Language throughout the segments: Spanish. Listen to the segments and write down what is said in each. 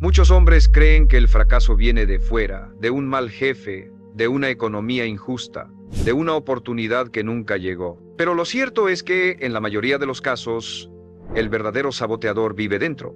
Muchos hombres creen que el fracaso viene de fuera, de un mal jefe, de una economía injusta, de una oportunidad que nunca llegó. Pero lo cierto es que, en la mayoría de los casos, el verdadero saboteador vive dentro.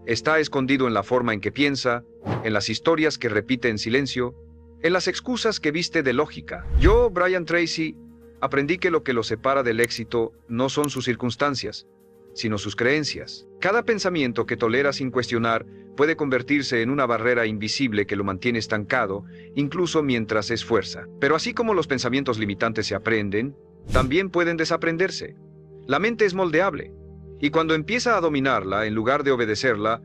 Está escondido en la forma en que piensa, en las historias que repite en silencio, en las excusas que viste de lógica. Yo, Brian Tracy, aprendí que lo que lo separa del éxito no son sus circunstancias, sino sus creencias. Cada pensamiento que tolera sin cuestionar puede convertirse en una barrera invisible que lo mantiene estancado, incluso mientras se esfuerza. Pero así como los pensamientos limitantes se aprenden, también pueden desaprenderse. La mente es moldeable, y cuando empieza a dominarla en lugar de obedecerla,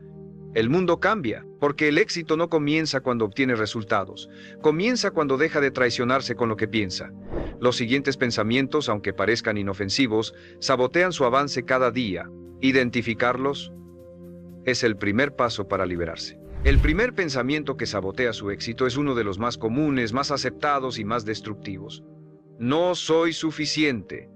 el mundo cambia, porque el éxito no comienza cuando obtiene resultados, comienza cuando deja de traicionarse con lo que piensa. Los siguientes pensamientos, aunque parezcan inofensivos, sabotean su avance cada día. Identificarlos es el primer paso para liberarse. El primer pensamiento que sabotea su éxito es uno de los más comunes, más aceptados y más destructivos. No soy suficiente.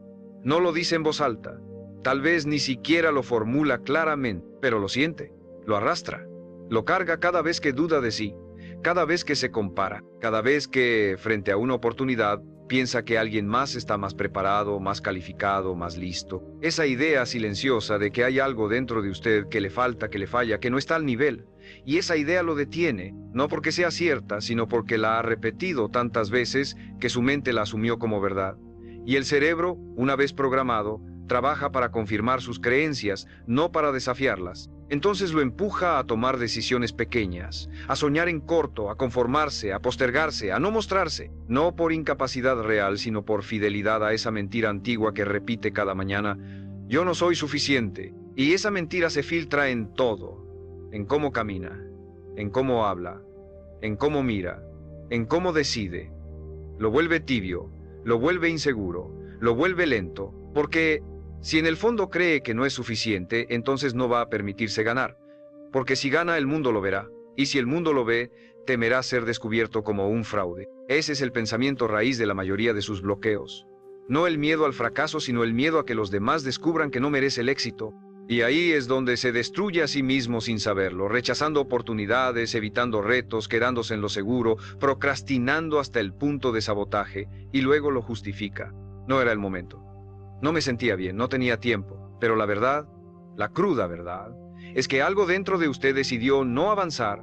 No lo dice en voz alta. Tal vez ni siquiera lo formula claramente, pero lo siente, lo arrastra, lo carga cada vez que duda de sí, cada vez que se compara, cada vez que, frente a una oportunidad, piensa que alguien más está más preparado, más calificado, más listo. Esa idea silenciosa de que hay algo dentro de usted que le falta, que le falla, que no está al nivel. Y esa idea lo detiene, no porque sea cierta, sino porque la ha repetido tantas veces que su mente la asumió como verdad. Y el cerebro, una vez programado, trabaja para confirmar sus creencias, no para desafiarlas. Entonces lo empuja a tomar decisiones pequeñas, a soñar en corto, a conformarse, a postergarse, a no mostrarse, no por incapacidad real, sino por fidelidad a esa mentira antigua que repite cada mañana: yo no soy suficiente. Y esa mentira se filtra en todo, en cómo camina, en cómo habla, en cómo mira, en cómo decide. Lo vuelve tibio, lo vuelve inseguro, lo vuelve lento, porque si en el fondo cree que no es suficiente, entonces no va a permitirse ganar, porque si gana el mundo lo verá, y si el mundo lo ve, temerá ser descubierto como un fraude. Ese es el pensamiento raíz de la mayoría de sus bloqueos. No el miedo al fracaso, sino el miedo a que los demás descubran que no merece el éxito. Y ahí es donde se destruye a sí mismo sin saberlo, rechazando oportunidades, evitando retos, quedándose en lo seguro, procrastinando hasta el punto de sabotaje, y luego lo justifica. No era el momento. No me sentía bien, no tenía tiempo, pero la verdad, la cruda verdad, es que algo dentro de usted decidió no avanzar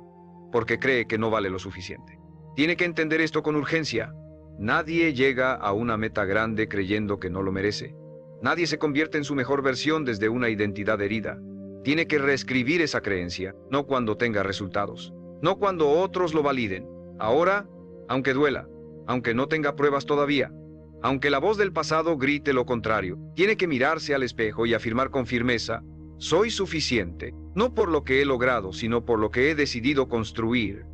porque cree que no vale lo suficiente. Tiene que entender esto con urgencia. Nadie llega a una meta grande creyendo que no lo merece. Nadie se convierte en su mejor versión desde una identidad herida. Tiene que reescribir esa creencia, no cuando tenga resultados, no cuando otros lo validen. Ahora, aunque duela, aunque no tenga pruebas todavía, aunque la voz del pasado grite lo contrario, tiene que mirarse al espejo y afirmar con firmeza: soy suficiente, no por lo que he logrado, sino por lo que he decidido construir.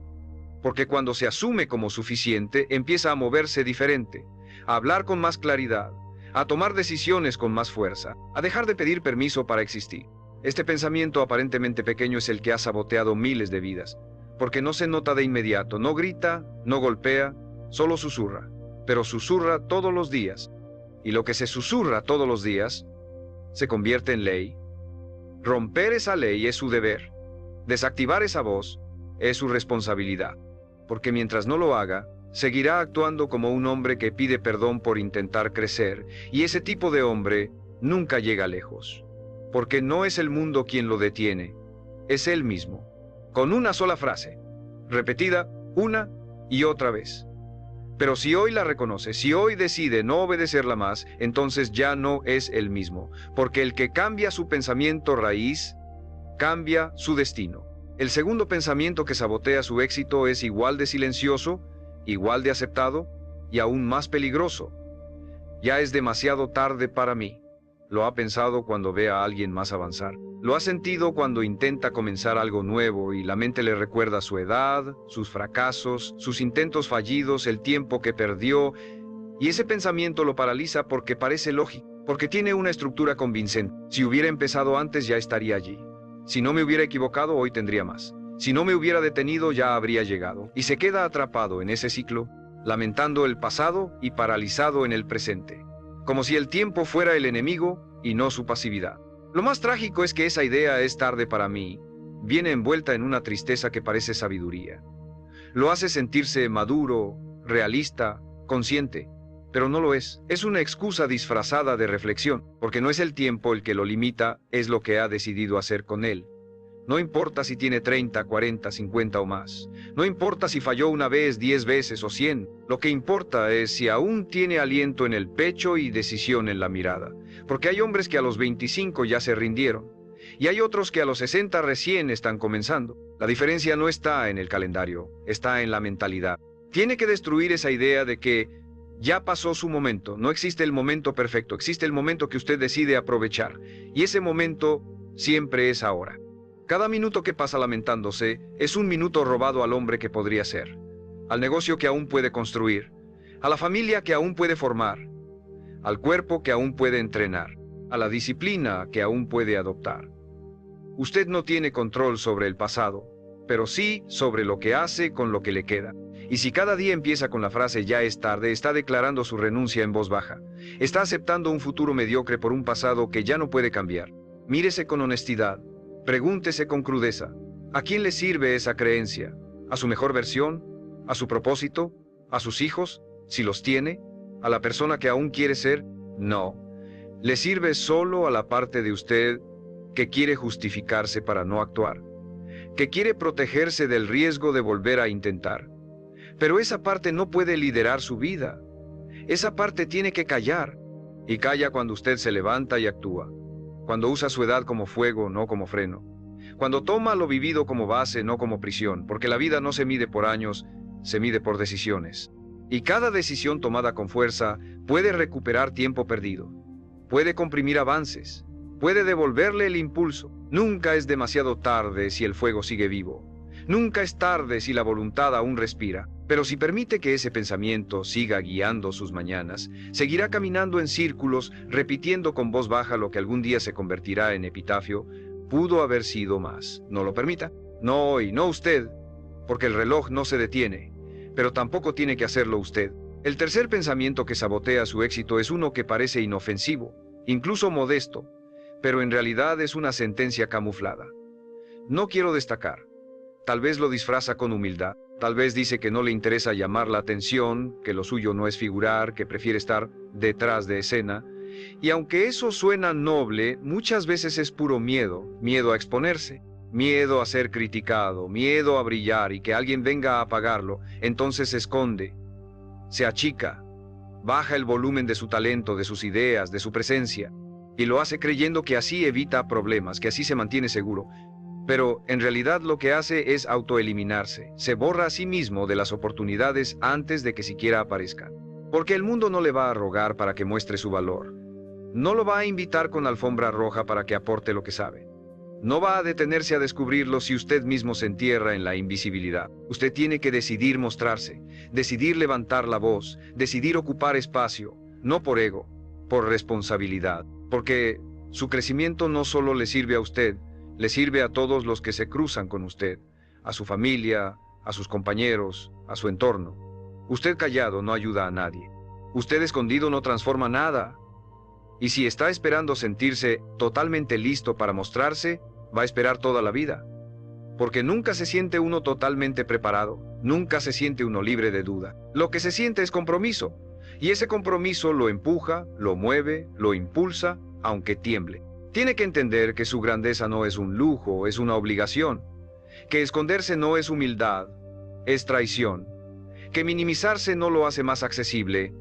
Porque cuando se asume como suficiente, empieza a moverse diferente, a hablar con más claridad, a tomar decisiones con más fuerza, a dejar de pedir permiso para existir. Este pensamiento aparentemente pequeño es el que ha saboteado miles de vidas, porque no se nota de inmediato, no grita, no golpea, solo susurra. Pero susurra todos los días, y lo que se susurra todos los días se convierte en ley. Romper esa ley es su deber. Desactivar esa voz es su responsabilidad, porque mientras no lo haga, seguirá actuando como un hombre que pide perdón por intentar crecer, y ese tipo de hombre nunca llega lejos, porque no es el mundo quien lo detiene, es él mismo, con una sola frase, repetida una y otra vez. Pero si hoy la reconoce, si hoy decide no obedecerla más, entonces ya no es el mismo, porque el que cambia su pensamiento raíz, cambia su destino. El segundo pensamiento que sabotea su éxito es igual de silencioso, igual de aceptado y aún más peligroso. Ya es demasiado tarde para mí. Lo ha pensado cuando ve a alguien más avanzar. Lo ha sentido cuando intenta comenzar algo nuevo y la mente le recuerda su edad, sus fracasos, sus intentos fallidos, el tiempo que perdió. Y ese pensamiento lo paraliza porque parece lógico, porque tiene una estructura convincente. Si hubiera empezado antes, ya estaría allí. Si no me hubiera equivocado, hoy tendría más. Si no me hubiera detenido, ya habría llegado. Y se queda atrapado en ese ciclo, lamentando el pasado y paralizado en el presente, como si el tiempo fuera el enemigo y no su pasividad. Lo más trágico es que esa idea es tarde para mí, viene envuelta en una tristeza que parece sabiduría. Lo hace sentirse maduro, realista, consciente, pero no lo es. Es una excusa disfrazada de reflexión, porque no es el tiempo el que lo limita, es lo que ha decidido hacer con él. No importa si tiene 30, 40, 50 o más. No importa si falló una vez, 10 veces o 100. Lo que importa es si aún tiene aliento en el pecho y decisión en la mirada. Porque hay hombres que a los 25 ya se rindieron. Y hay otros que a los 60 recién están comenzando. La diferencia no está en el calendario, está en la mentalidad. Tiene que destruir esa idea de que ya pasó su momento. No existe el momento perfecto, existe el momento que usted decide aprovechar. Y ese momento siempre es ahora. Cada minuto que pasa lamentándose es un minuto robado al hombre que podría ser, al negocio que aún puede construir, a la familia que aún puede formar, al cuerpo que aún puede entrenar, a la disciplina que aún puede adoptar. Usted no tiene control sobre el pasado, pero sí sobre lo que hace con lo que le queda. Y si cada día empieza con la frase "ya es tarde", está declarando su renuncia en voz baja. Está aceptando un futuro mediocre por un pasado que ya no puede cambiar. Mírese con honestidad. Pregúntese con crudeza, ¿a quién le sirve esa creencia? ¿A su mejor versión? ¿A su propósito? ¿A sus hijos? Si los tiene. ¿A la persona que aún quiere ser? No. Le sirve solo a la parte de usted que quiere justificarse para no actuar, que quiere protegerse del riesgo de volver a intentar. Pero esa parte no puede liderar su vida. Esa parte tiene que callar. Y calla cuando usted se levanta y actúa. Cuando usa su edad como fuego, no como freno. Cuando toma lo vivido como base, no como prisión, porque la vida no se mide por años, se mide por decisiones. Y cada decisión tomada con fuerza puede recuperar tiempo perdido, puede comprimir avances, puede devolverle el impulso. Nunca es demasiado tarde si el fuego sigue vivo. Nunca es tarde si la voluntad aún respira. Pero si permite que ese pensamiento siga guiando sus mañanas, seguirá caminando en círculos, repitiendo con voz baja lo que algún día se convertirá en epitafio: pudo haber sido más. No lo permita. No hoy, no usted, porque el reloj no se detiene, pero tampoco tiene que hacerlo usted. El tercer pensamiento que sabotea su éxito es uno que parece inofensivo, incluso modesto, pero en realidad es una sentencia camuflada. No quiero destacar. Tal vez lo disfraza con humildad. Tal vez dice que no le interesa llamar la atención, que lo suyo no es figurar, que prefiere estar detrás de escena. Y aunque eso suena noble, muchas veces es puro miedo, miedo a exponerse, miedo a ser criticado, miedo a brillar y que alguien venga a apagarlo. Entonces se esconde, se achica, baja el volumen de su talento, de sus ideas, de su presencia, y lo hace creyendo que así evita problemas, que así se mantiene seguro. Pero en realidad lo que hace es autoeliminarse, se borra a sí mismo de las oportunidades antes de que siquiera aparezcan. Porque el mundo no le va a rogar para que muestre su valor. No lo va a invitar con alfombra roja para que aporte lo que sabe. No va a detenerse a descubrirlo si usted mismo se entierra en la invisibilidad. Usted tiene que decidir mostrarse, decidir levantar la voz, decidir ocupar espacio, no por ego, por responsabilidad. Porque su crecimiento no solo le sirve a usted, le sirve a todos los que se cruzan con usted, a su familia, a sus compañeros, a su entorno. Usted callado no ayuda a nadie. Usted escondido no transforma nada. Y si está esperando sentirse totalmente listo para mostrarse, va a esperar toda la vida. Porque nunca se siente uno totalmente preparado, nunca se siente uno libre de duda. Lo que se siente es compromiso. Y ese compromiso lo empuja, lo mueve, lo impulsa, aunque tiemble. Tiene que entender que su grandeza no es un lujo, es una obligación. Que esconderse no es humildad, es traición. Que minimizarse no lo hace más accesible,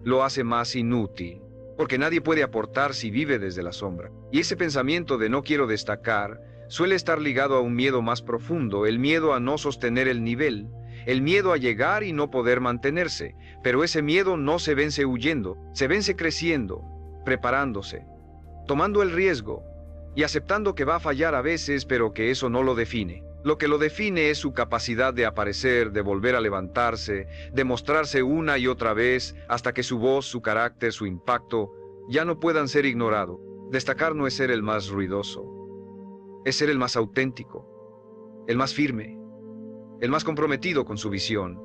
lo hace más inútil. Porque nadie puede aportar si vive desde la sombra. Y ese pensamiento de no quiero destacar suele estar ligado a un miedo más profundo, el miedo a no sostener el nivel, el miedo a llegar y no poder mantenerse. Pero ese miedo no se vence huyendo, se vence creciendo, preparándose, tomando el riesgo y aceptando que va a fallar a veces, pero que eso no lo define. Lo que lo define es su capacidad de aparecer, de volver a levantarse, de mostrarse una y otra vez hasta que su voz, su carácter, su impacto ya no puedan ser ignorados. Destacar no es ser el más ruidoso, es ser el más auténtico, el más firme, el más comprometido con su visión.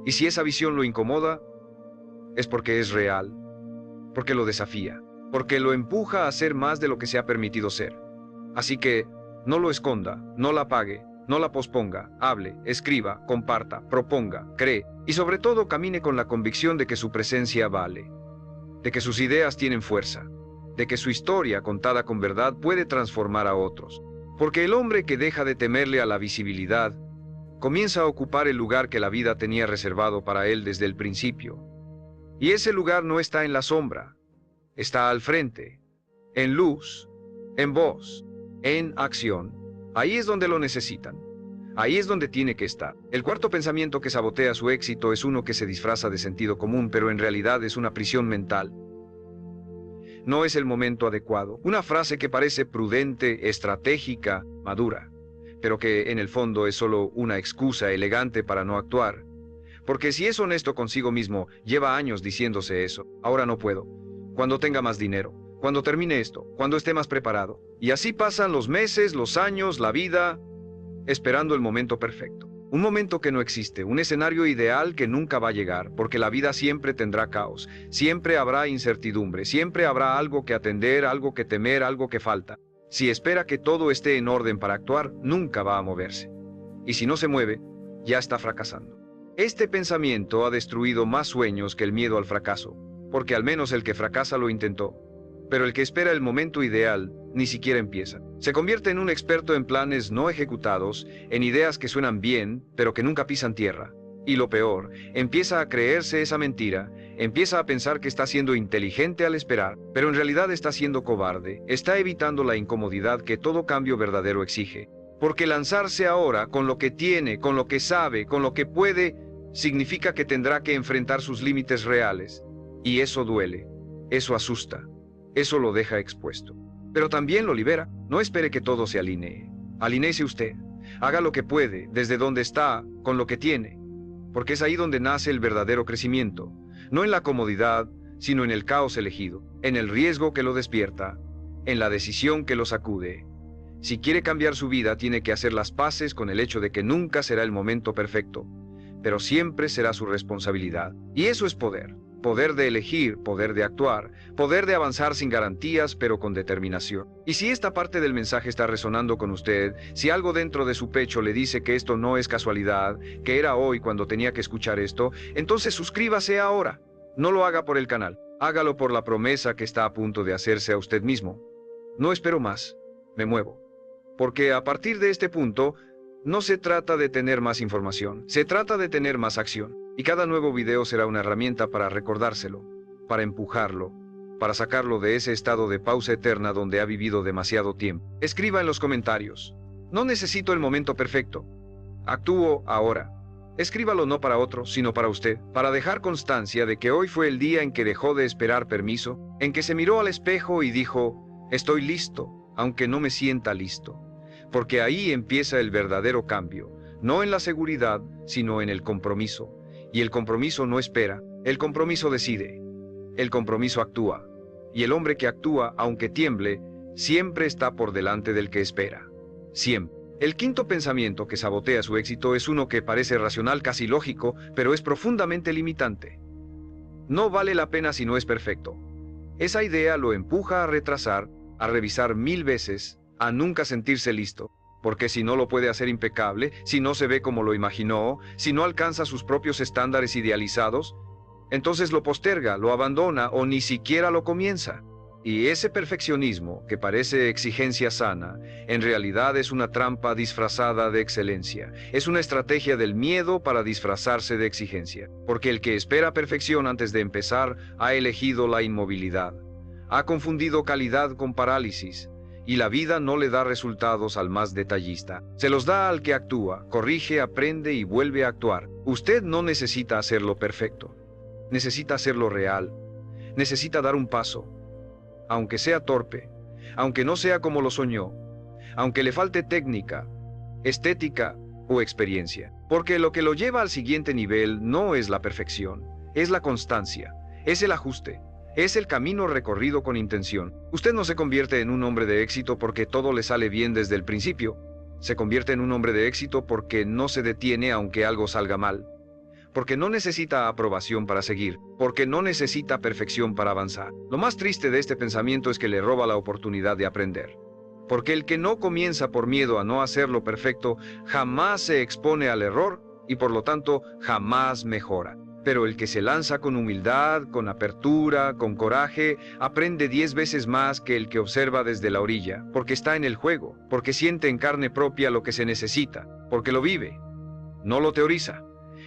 Y si esa visión lo incomoda, es porque es real, porque lo desafía, porque lo empuja a ser más de lo que se ha permitido ser. Así que No lo esconda, no la apague, no la posponga, hable, escriba, comparta, proponga, cree y sobre todo camine con la convicción de que su presencia vale, de que sus ideas tienen fuerza, de que su historia contada con verdad puede transformar a otros. Porque el hombre que deja de temerle a la visibilidad comienza a ocupar el lugar que la vida tenía reservado para él desde el principio. Y ese lugar no está en la sombra, está al frente, en luz, en voz, en acción. Ahí es donde lo necesitan. Ahí es donde tiene que estar. El cuarto pensamiento que sabotea su éxito es uno que se disfraza de sentido común, pero en realidad es una prisión mental. No es el momento adecuado. Una frase que parece prudente, estratégica, madura, pero que en el fondo es solo una excusa elegante para no actuar. Porque si es honesto consigo mismo, lleva años diciéndose eso. Ahora no puedo. Cuando tenga más dinero. Cuando termine esto. Cuando esté más preparado. Y así pasan los meses, los años, la vida, esperando el momento perfecto. Un momento que no existe, un escenario ideal que nunca va a llegar, porque la vida siempre tendrá caos, siempre habrá incertidumbre, siempre habrá algo que atender, algo que temer, algo que falta. Si espera que todo esté en orden para actuar, nunca va a moverse. Y si no se mueve, ya está fracasando. Este pensamiento ha destruido más sueños que el miedo al fracaso, porque al menos el que fracasa lo intentó. Pero el que espera el momento ideal ni siquiera empieza. Se convierte en un experto en planes no ejecutados, en ideas que suenan bien, pero que nunca pisan tierra. Y lo peor, empieza a creerse esa mentira, empieza a pensar que está siendo inteligente al esperar, pero en realidad está siendo cobarde, está evitando la incomodidad que todo cambio verdadero exige. Porque lanzarse ahora con lo que tiene, con lo que sabe, con lo que puede, significa que tendrá que enfrentar sus límites reales. Y eso duele, eso asusta, eso lo deja expuesto. Pero también lo libera. No espere que todo se alinee. Alinéese usted. Haga lo que puede, desde donde está, con lo que tiene. Porque es ahí donde nace el verdadero crecimiento. No en la comodidad, sino en el caos elegido, en el riesgo que lo despierta, en la decisión que lo sacude. Si quiere cambiar su vida, tiene que hacer las paces con el hecho de que nunca será el momento perfecto, pero siempre será su responsabilidad. Y eso es poder. Poder de elegir, poder de actuar, poder de avanzar sin garantías, pero con determinación. Y si esta parte del mensaje está resonando con usted, si algo dentro de su pecho le dice que esto no es casualidad, que era hoy cuando tenía que escuchar esto, entonces suscríbase ahora. No lo haga por el canal, hágalo por la promesa que está a punto de hacerse a usted mismo. No espero más, me muevo. Porque a partir de este punto, no se trata de tener más información, se trata de tener más acción. Y cada nuevo video será una herramienta para recordárselo, para empujarlo, para sacarlo de ese estado de pausa eterna donde ha vivido demasiado tiempo. Escriba en los comentarios. No necesito el momento perfecto. Actúo ahora. Escríbalo no para otro, sino para usted, para dejar constancia de que hoy fue el día en que dejó de esperar permiso, en que se miró al espejo y dijo, estoy listo, aunque no me sienta listo. Porque ahí empieza el verdadero cambio, no en la seguridad, sino en el compromiso. Y el compromiso no espera, el compromiso decide, el compromiso actúa. Y el hombre que actúa, aunque tiemble, siempre está por delante del que espera. Siempre. El quinto pensamiento que sabotea su éxito es uno que parece racional, casi lógico, pero es profundamente limitante. No vale la pena si no es perfecto. Esa idea lo empuja a retrasar, a revisar 1000 veces, a nunca sentirse listo. Porque si no lo puede hacer impecable, si no se ve como lo imaginó, si no alcanza sus propios estándares idealizados, entonces lo posterga, lo abandona o ni siquiera lo comienza. Y ese perfeccionismo, que parece exigencia sana, en realidad es una trampa disfrazada de excelencia. Es una estrategia del miedo para disfrazarse de exigencia. Porque el que espera perfección antes de empezar ha elegido la inmovilidad. Ha confundido calidad con parálisis. Y la vida no le da resultados al más detallista. Se los da al que actúa, corrige, aprende y vuelve a actuar. Usted no necesita hacerlo perfecto. Necesita hacerlo real. Necesita dar un paso. Aunque sea torpe, aunque no sea como lo soñó, aunque le falte técnica, estética o experiencia. Porque lo que lo lleva al siguiente nivel no es la perfección, es la constancia, es el ajuste. Es el camino recorrido con intención. Usted no se convierte en un hombre de éxito porque todo le sale bien desde el principio. Se convierte en un hombre de éxito porque no se detiene aunque algo salga mal. Porque no necesita aprobación para seguir. Porque no necesita perfección para avanzar. Lo más triste de este pensamiento es que le roba la oportunidad de aprender. Porque el que no comienza por miedo a no hacerlo perfecto, jamás se expone al error y por lo tanto jamás mejora. Pero el que se lanza con humildad, con apertura, con coraje, aprende 10 veces más que el que observa desde la orilla, porque está en el juego, porque siente en carne propia lo que se necesita, porque lo vive, no lo teoriza.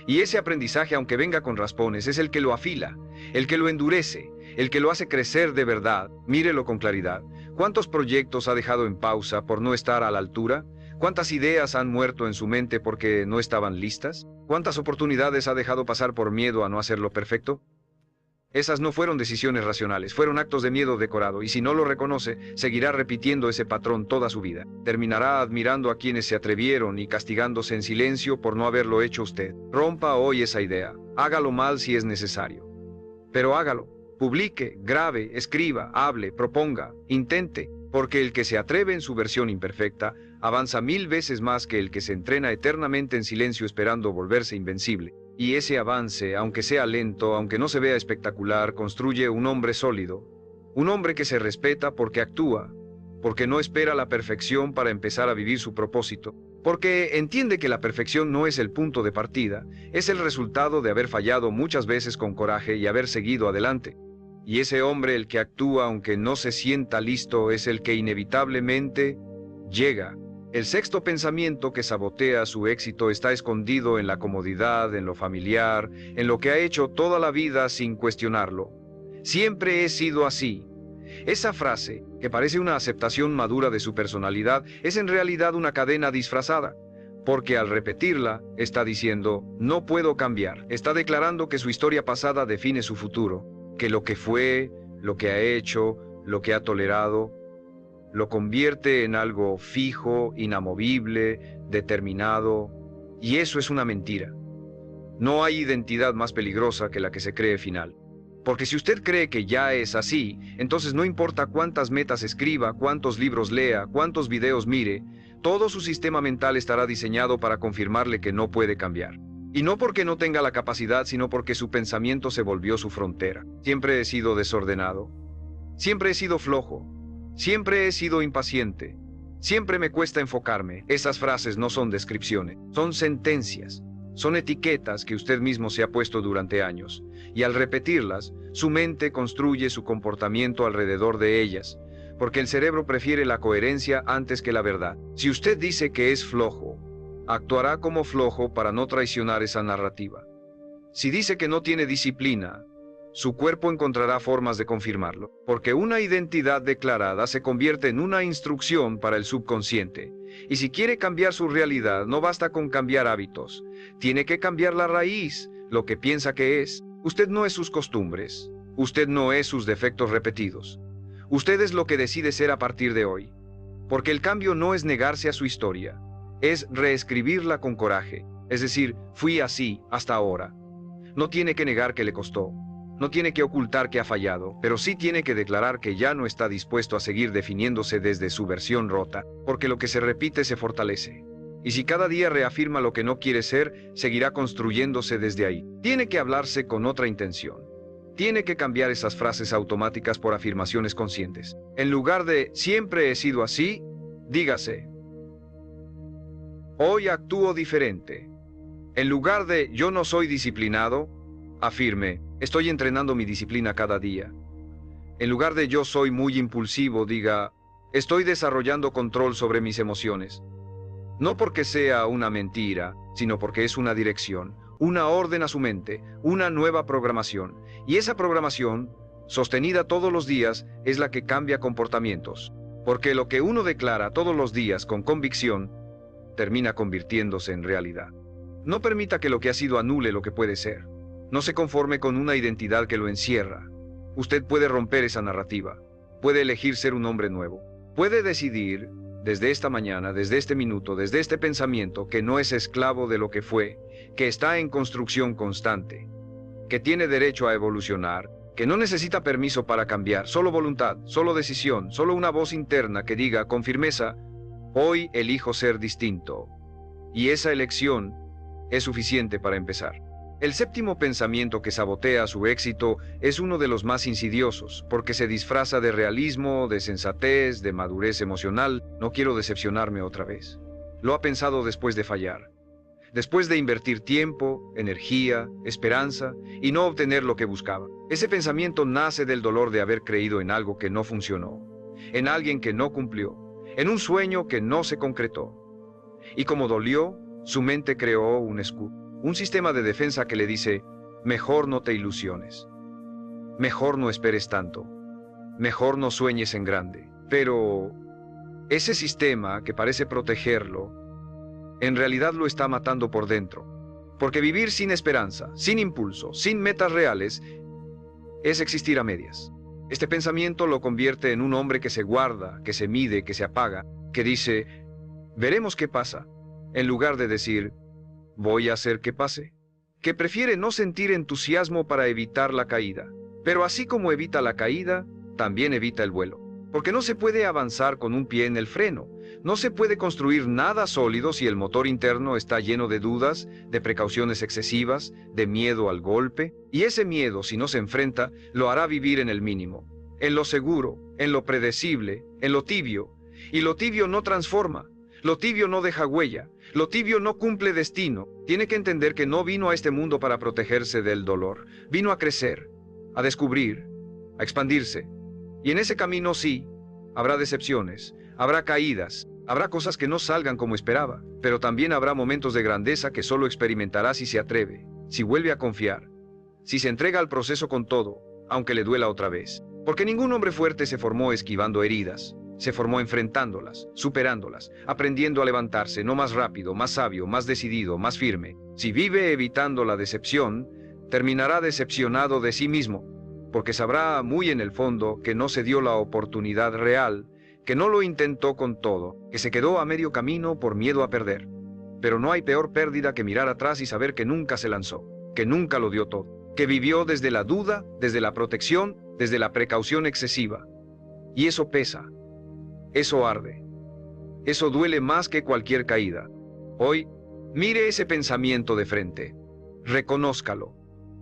Y ese aprendizaje, aunque venga con raspones, es el que lo afila, el que lo endurece, el que lo hace crecer de verdad. Mírelo con claridad. ¿Cuántos proyectos ha dejado en pausa por no estar a la altura? ¿Cuántas ideas han muerto en su mente porque no estaban listas? ¿Cuántas oportunidades ha dejado pasar por miedo a no hacerlo perfecto? Esas no fueron decisiones racionales, fueron actos de miedo decorado, y si no lo reconoce, seguirá repitiendo ese patrón toda su vida. Terminará admirando a quienes se atrevieron y castigándose en silencio por no haberlo hecho usted. Rompa hoy esa idea, hágalo mal si es necesario. Pero hágalo, publique, grabe, escriba, hable, proponga, intente, porque el que se atreve en su versión imperfecta avanza 1000 veces más que el que se entrena eternamente en silencio esperando volverse invencible. Y ese avance, aunque sea lento, aunque no se vea espectacular, construye un hombre sólido, un hombre que se respeta porque actúa, porque no espera la perfección para empezar a vivir su propósito, porque entiende que la perfección no es el punto de partida, es el resultado de haber fallado muchas veces con coraje y haber seguido adelante. Y ese hombre, el que actúa aunque no se sienta listo, es el que inevitablemente llega. El sexto pensamiento que sabotea su éxito está escondido en la comodidad, en lo familiar, en lo que ha hecho toda la vida sin cuestionarlo. Siempre he sido así. Esa frase, que parece una aceptación madura de su personalidad, es en realidad una cadena disfrazada, porque al repetirla, está diciendo, no puedo cambiar. Está declarando que su historia pasada define su futuro, que lo que fue, lo que ha hecho, lo que ha tolerado, lo convierte en algo fijo, inamovible, determinado, y eso es una mentira. No hay identidad más peligrosa que la que se cree final. Porque si usted cree que ya es así, entonces no importa cuántas metas escriba, cuántos libros lea, cuántos videos mire, todo su sistema mental estará diseñado para confirmarle que no puede cambiar. Y no porque no tenga la capacidad, sino porque su pensamiento se volvió su frontera. Siempre he sido desordenado. Siempre he sido flojo. Siempre he sido impaciente. Siempre me cuesta enfocarme. Esas frases no son descripciones, son sentencias. Son etiquetas que usted mismo se ha puesto durante años. Y al repetirlas, su mente construye su comportamiento alrededor de ellas. Porque el cerebro prefiere la coherencia antes que la verdad. Si usted dice que es flojo, actuará como flojo para no traicionar esa narrativa. Si dice que no tiene disciplina, su cuerpo encontrará formas de confirmarlo, porque una identidad declarada se convierte en una instrucción para el subconsciente. Y si quiere cambiar su realidad, no basta con cambiar hábitos. Tiene que cambiar la raíz, lo que piensa que es. Usted no es sus costumbres. Usted no es sus defectos repetidos. Usted es lo que decide ser a partir de hoy. Porque el cambio no es negarse a su historia, es reescribirla con coraje. Es decir, fui así hasta ahora. No tiene que negar que le costó. No tiene que ocultar que ha fallado, pero sí tiene que declarar que ya no está dispuesto a seguir definiéndose desde su versión rota, porque lo que se repite se fortalece. Y si cada día reafirma lo que no quiere ser, seguirá construyéndose desde ahí. Tiene que hablarse con otra intención. Tiene que cambiar esas frases automáticas por afirmaciones conscientes. En lugar de siempre he sido así, dígase, hoy actúo diferente. En lugar de yo no soy disciplinado, afirme, estoy entrenando mi disciplina cada día. En lugar de yo soy muy impulsivo, diga, estoy desarrollando control sobre mis emociones. No porque sea una mentira, sino porque es una dirección, una orden a su mente, una nueva programación. Y esa programación, sostenida todos los días, es la que cambia comportamientos. Porque lo que uno declara todos los días con convicción, termina convirtiéndose en realidad. No permita que lo que ha sido anule lo que puede ser. No se conforme con una identidad que lo encierra. Usted puede romper esa narrativa. Puede elegir ser un hombre nuevo. Puede decidir, desde esta mañana, desde este minuto, desde este pensamiento, que no es esclavo de lo que fue, que está en construcción constante, que tiene derecho a evolucionar, que no necesita permiso para cambiar, solo voluntad, solo decisión, solo una voz interna que diga con firmeza, hoy elijo ser distinto. Y esa elección es suficiente para empezar. El séptimo pensamiento que sabotea su éxito es uno de los más insidiosos, porque se disfraza de realismo, de sensatez, de madurez emocional. No quiero decepcionarme otra vez. Lo ha pensado después de fallar. Después de invertir tiempo, energía, esperanza y no obtener lo que buscaba. Ese pensamiento nace del dolor de haber creído en algo que no funcionó, en alguien que no cumplió, en un sueño que no se concretó. Y como dolió, su mente creó un escudo, un sistema de defensa que le dice: mejor no te ilusiones, mejor no esperes tanto, mejor no sueñes en grande. Pero ese sistema que parece protegerlo, en realidad lo está matando por dentro. Porque vivir sin esperanza, sin impulso, sin metas reales, es existir a medias. Este pensamiento lo convierte en un hombre que se guarda, que se mide, que se apaga, que dice: veremos qué pasa, en lugar de decir: voy a hacer que pase. Que prefiere no sentir entusiasmo para evitar la caída. Pero así como evita la caída, también evita el vuelo. Porque no se puede avanzar con un pie en el freno. No se puede construir nada sólido si el motor interno está lleno de dudas, de precauciones excesivas, de miedo al golpe. Y ese miedo, si no se enfrenta, lo hará vivir en el mínimo, en lo seguro, en lo predecible, en lo tibio. Y lo tibio no transforma. Lo tibio no deja huella. Lo tibio no cumple destino. Tiene que entender que no vino a este mundo para protegerse del dolor. Vino a crecer, a descubrir, a expandirse. Y en ese camino sí, habrá decepciones, habrá caídas, habrá cosas que no salgan como esperaba, pero también habrá momentos de grandeza que solo experimentará si se atreve, si vuelve a confiar, si se entrega al proceso con todo, aunque le duela otra vez. Porque ningún hombre fuerte se formó esquivando heridas, se formó enfrentándolas, superándolas, aprendiendo a levantarse, no más rápido, más sabio, más decidido, más firme. Si vive evitando la decepción, terminará decepcionado de sí mismo, porque sabrá muy en el fondo que no se dio la oportunidad real, que no lo intentó con todo, que se quedó a medio camino por miedo a perder. Pero no hay peor pérdida que mirar atrás y saber que nunca se lanzó, que nunca lo dio todo, que vivió desde la duda, desde la protección, desde la precaución excesiva. Y eso pesa, eso arde, eso duele más que cualquier caída. Hoy, mire ese pensamiento de frente, reconózcalo,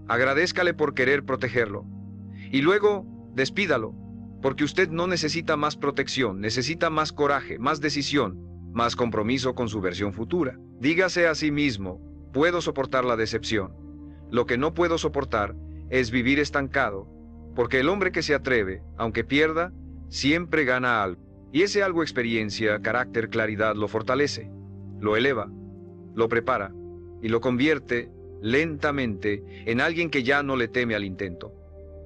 agradézcale por querer protegerlo, y luego despídalo. Porque usted no necesita más protección, necesita más coraje, más decisión, más compromiso con su versión futura. Dígase a sí mismo: puedo soportar la decepción. Lo que no puedo soportar es vivir estancado, porque el hombre que se atreve, aunque pierda, siempre gana algo. Y ese algo, experiencia, carácter, claridad, lo fortalece, lo eleva, lo prepara y lo convierte lentamente en alguien que ya no le teme al intento,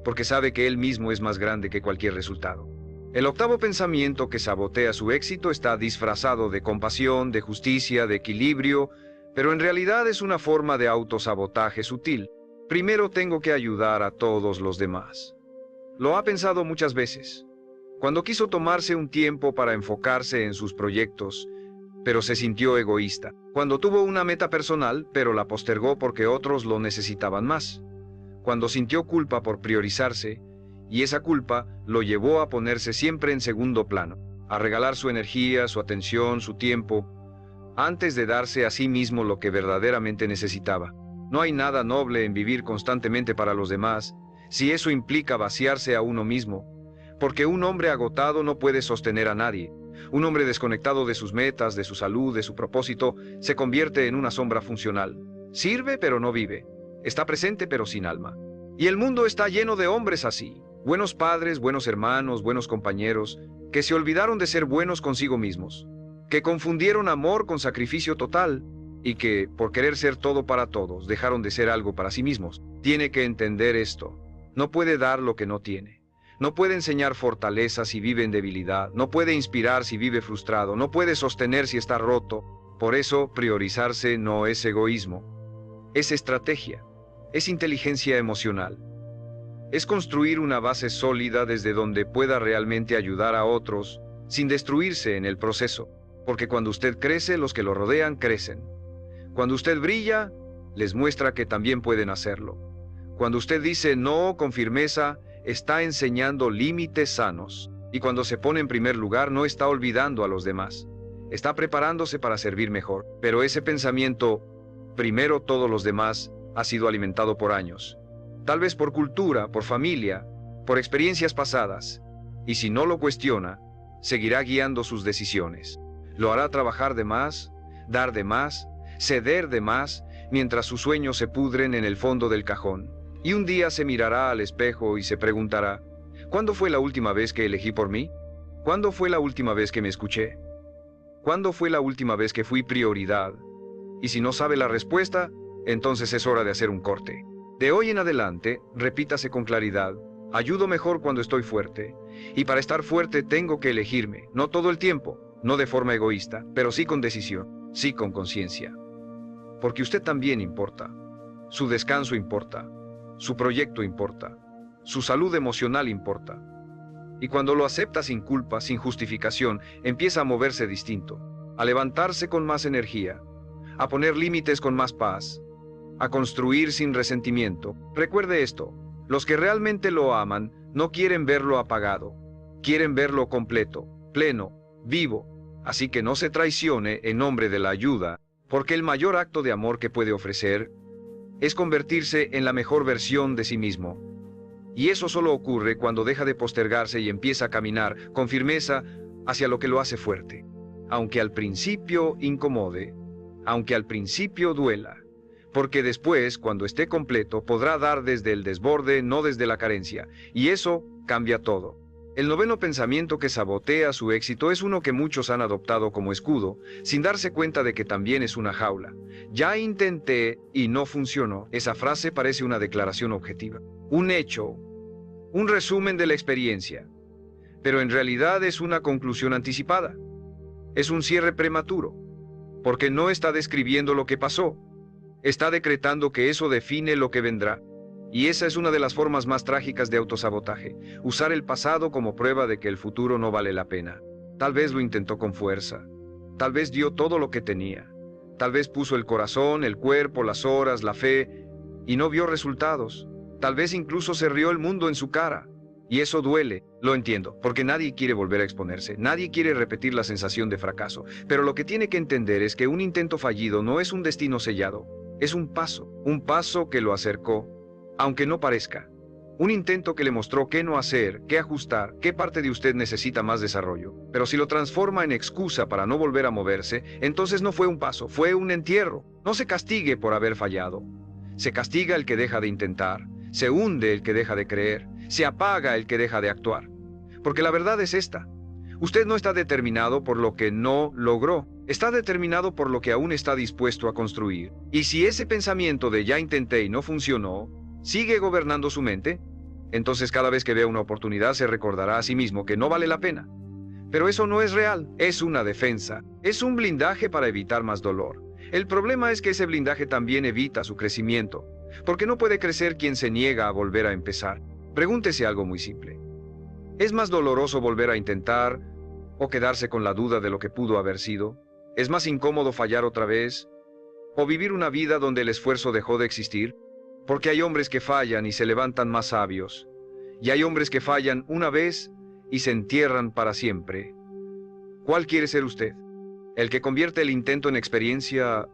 porque sabe que él mismo es más grande que cualquier resultado. El octavo pensamiento que sabotea su éxito está disfrazado de compasión, de justicia, de equilibrio, pero en realidad es una forma de autosabotaje sutil. Primero tengo que ayudar a todos los demás. Lo ha pensado muchas veces. Cuando quiso tomarse un tiempo para enfocarse en sus proyectos, pero se sintió egoísta. Cuando tuvo una meta personal, pero la postergó porque otros lo necesitaban más. Cuando sintió culpa por priorizarse, y esa culpa lo llevó a ponerse siempre en segundo plano, a regalar su energía, su atención, su tiempo, antes de darse a sí mismo lo que verdaderamente necesitaba. No hay nada noble en vivir constantemente para los demás, si eso implica vaciarse a uno mismo, porque un hombre agotado no puede sostener a nadie. Un hombre desconectado de sus metas, de su salud, de su propósito, se convierte en una sombra funcional. Sirve pero no vive. Está presente pero sin alma. Y el mundo está lleno de hombres así. Buenos padres, buenos hermanos, buenos compañeros, que se olvidaron de ser buenos consigo mismos, que confundieron amor con sacrificio total, y que, por querer ser todo para todos, dejaron de ser algo para sí mismos. Tiene que entender esto. No puede dar lo que no tiene. No puede enseñar fortaleza si vive en debilidad. No puede inspirar si vive frustrado. No puede sostener si está roto. Por eso, priorizarse no es egoísmo. Es estrategia. Es inteligencia emocional. Es construir una base sólida desde donde pueda realmente ayudar a otros, sin destruirse en el proceso. Porque cuando usted crece, los que lo rodean crecen. Cuando usted brilla, les muestra que también pueden hacerlo. Cuando usted dice no con firmeza, está enseñando límites sanos. Y cuando se pone en primer lugar, no está olvidando a los demás. Está preparándose para servir mejor. Pero ese pensamiento, primero todos los demás, ha sido alimentado por años. Tal vez por cultura, por familia, por experiencias pasadas. Y si no lo cuestiona, seguirá guiando sus decisiones. Lo hará trabajar de más, dar de más, ceder de más, mientras sus sueños se pudren en el fondo del cajón. Y un día se mirará al espejo y se preguntará, ¿cuándo fue la última vez que elegí por mí? ¿Cuándo fue la última vez que me escuché? ¿Cuándo fue la última vez que fui prioridad? Y si no sabe la respuesta, entonces es hora de hacer un corte. De hoy en adelante, repítase con claridad, ayudo mejor cuando estoy fuerte. Y para estar fuerte tengo que elegirme, no todo el tiempo, no de forma egoísta, pero sí con decisión, sí con conciencia. Porque usted también importa. Su descanso importa. Su proyecto importa. Su salud emocional importa. Y cuando lo acepta sin culpa, sin justificación, empieza a moverse distinto, a levantarse con más energía, a poner límites con más paz, a construir sin resentimiento. Recuerde esto, los que realmente lo aman no quieren verlo apagado, quieren verlo completo, pleno, vivo. Así que no se traicione en nombre de la ayuda, porque el mayor acto de amor que puede ofrecer es convertirse en la mejor versión de sí mismo. Y eso solo ocurre cuando deja de postergarse y empieza a caminar con firmeza hacia lo que lo hace fuerte. Aunque al principio incomode, aunque al principio duela, porque después, cuando esté completo, podrá dar desde el desborde, no desde la carencia, y eso cambia todo. El noveno pensamiento que sabotea su éxito es uno que muchos han adoptado como escudo, sin darse cuenta de que también es una jaula. Ya intenté y no funcionó. Esa frase parece una declaración objetiva, un hecho, un resumen de la experiencia, pero en realidad es una conclusión anticipada. Es un cierre prematuro, porque no está describiendo lo que pasó, está decretando que eso define lo que vendrá. Y esa es una de las formas más trágicas de autosabotaje, usar el pasado como prueba de que el futuro no vale la pena. Tal vez lo intentó con fuerza, tal vez dio todo lo que tenía, tal vez puso el corazón, el cuerpo, las horas, la fe, y no vio resultados. Tal vez incluso se rió el mundo en su cara. Y eso duele, lo entiendo, porque nadie quiere volver a exponerse, nadie quiere repetir la sensación de fracaso. Pero lo que tiene que entender es que un intento fallido no es un destino sellado, es un paso que lo acercó, aunque no parezca. Un intento que le mostró qué no hacer, qué ajustar, qué parte de usted necesita más desarrollo. Pero si lo transforma en excusa para no volver a moverse, entonces no fue un paso, fue un entierro. No se castigue por haber fallado. Se castiga el que deja de intentar, se hunde el que deja de creer, se apaga el que deja de actuar. Porque la verdad es esta. Usted no está determinado por lo que no logró, está determinado por lo que aún está dispuesto a construir. Y si ese pensamiento de ya intenté y no funcionó, sigue gobernando su mente, entonces cada vez que vea una oportunidad se recordará a sí mismo que no vale la pena. Pero eso no es real, es una defensa, es un blindaje para evitar más dolor. El problema es que ese blindaje también evita su crecimiento, porque no puede crecer quien se niega a volver a empezar. Pregúntese algo muy simple. ¿Es más doloroso volver a intentar o quedarse con la duda de lo que pudo haber sido? ¿Es más incómodo fallar otra vez o vivir una vida donde el esfuerzo dejó de existir? Porque hay hombres que fallan y se levantan más sabios, y hay hombres que fallan una vez y se entierran para siempre. ¿Cuál quiere ser usted? ¿El que convierte el intento en experiencia